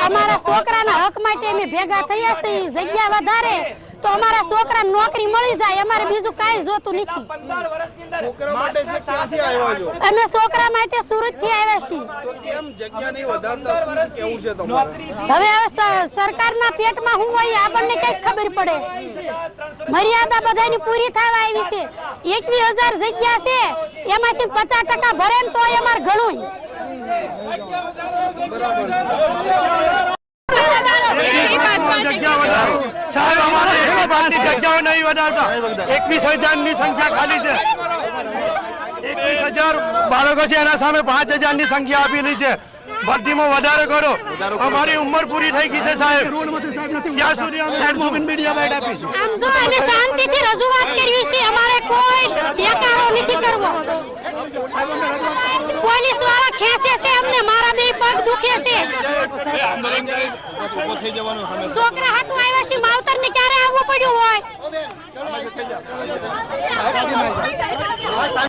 અમારા છોકરાના હક માટે અમે ભેગા થયા છીએ, જગ્યા વધારે તો અમારા છોકરાને નોકરી મળી જાય, અમારે બીજું કાંઈ જોતું નથી। અમે છોકરા માટે સુરત થી આવ્યા છીએ। હવે સરકારના પેટમાં શું હોય આપણને કઈ ખબર પડે। મર્યાદા બધાની પૂરી થવા આવી છે। 21,000 જગ્યા છે, એમાંથી 50% ભરે ને તો અમારે ઘણું। साहब हमारे जगह नहीं વધારતા 21,000 ની સંખ્યા ખાલી છે। 21,000 બાળકો છે, એના સામે 5,000 ની સંખ્યા આપેલી છે। ભરતીમાં વધારો કરો, અમારી ઉંમર પૂરી થઈ ગઈ છે સાહેબ। ક્યાં સુધી અમે મીડિયા બેઠ આપી છે? આમ જો અમે શાંતિથી રજૂઆત કરવી છે, અમારે કોઈ દેકારો નથી કરવો। પોલીસ વાળા ખેંચે છે અમને, મારા બે પગ દુખે છે। છોકરા હાટું આવ્યા છે, માવતર ને ક્યારે આવવું પડ્યું હોય?